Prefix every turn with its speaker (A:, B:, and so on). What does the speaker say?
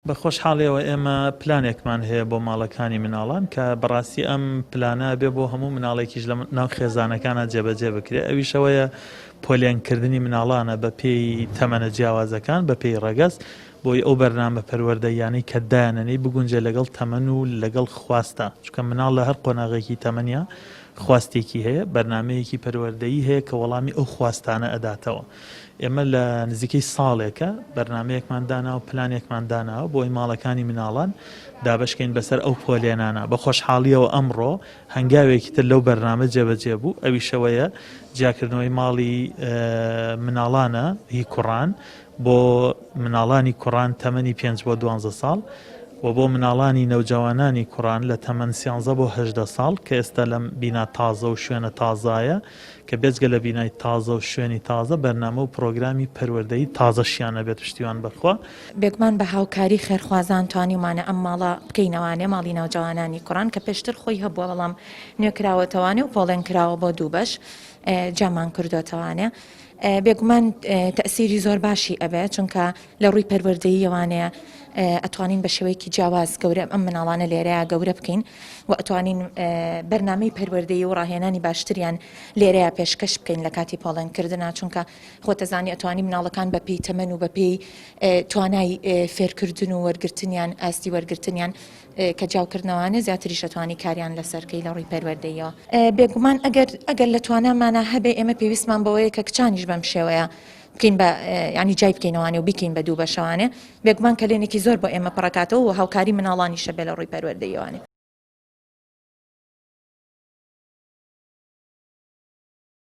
A: بە خۆشحاڵیەوە ئێمە پلانێکمان هەیە بۆ ماڵەکانی مناڵان کە بەڕاستی ئەم پلانە بێ بۆ هەموو مناڵێکیش لە ناو خێزانەکانە جێبەجێ بکرێت. ئەویشەوەیە پۆلیانکردنی مناڵانە بە پێی تەمەنە جیاوازەکان بە پێی ڕەگەز بۆی ئەو بەرنامە پەروەردەیانەی کە دایانەی بگونجێ لەگەڵ تەمەن و لەگەڵ خواستە، چونکە مناڵ لە هەر قۆناغێکی تەمەنیا خواستێکی هەیە، بەرنمەیەکی پەروەردەیی هەیە کە وەڵامی ئەو خواستانە ئەداتەوە. ئێمە لە نزیکەی ساڵێکە بەرنمەیەکمان داناوە، پلانێکمان داناوە بۆی ماڵەکانی مناڵان دابشکەین بەسەر ئەو پۆلێنانە. بە خۆشحاڵیەوە ئەمڕۆ هەنگاوێکی تر لەو بەرنامە جێبەجێ بوو، ئەویشەوەیە جیاکردنەوەی ماڵی مناڵانە هی کوڕان بۆ مناڵانی کوڕان تەمەنی 5 بۆ 12 ساڵ و بۆ مناڵانی نەوجەوانانی کوڕان لە تەمەن 13 بۆ 18 ساڵ کە ئێستا لەم بینا تازە و شوێنە تازایە کە بێجگە لە بینای تازە و شوێنی تازە بەرنامە و پرۆگرامی پەروەردەیی تازەشیانە بێت پشتیوان بەخوا.
B: بێگومان بە هاوکاری خێرخوازان توانیمانە ئەم ماڵە بکەینەوانێ ماڵی ناوجوانانی کوڕان کە پێشتر خۆی هەبووە بەڵام نوێکراوەتەوانێ و پۆڵێن کراوە بۆ دوو بەش جامان کردوتەوانێ. بێگومان تەسیری زۆر باشی ئەبێ چونکە لە ڕووی پەروەردەییەوانەیە ئەتوانین بە شێوەیەکی جیاواز گەورە ئەم مناڵانە لێرەیە گەورە بکەین و ئەتوانین بەرنامەی پەروەردەیی و ڕاهێنانی باشتریان لێرەیە پێشکەش بکەین لە کاتی پۆڵێنکردنا، چونکە خۆتەزانی ئەتوانی مناڵەکان بە پێی تەمەن و بە پێی توانای فێرکردن و وەرگرتنیان ئاستی وەرگرتنیان کە جاوکردنەوانە زیاتریش ئەتوانی کاریان لەسەرکەی لە ڕووی پەروەردەییەوە. بێگومان ئەگەر لە توانامانە هەبێ ئێمە پێویستمان بەوەیە کە کچانیش بەم شێوەیە بکەین بە ینی جای بکەینەوانێ و بیکەین بە دوو بەشەوانێ. بێگومان کە لێنێکی زۆر بۆ ئێمە پڕکاتەوە و هاوکاری مناڵانیشە بێ لە ڕووی پەروەردەییەوانێ.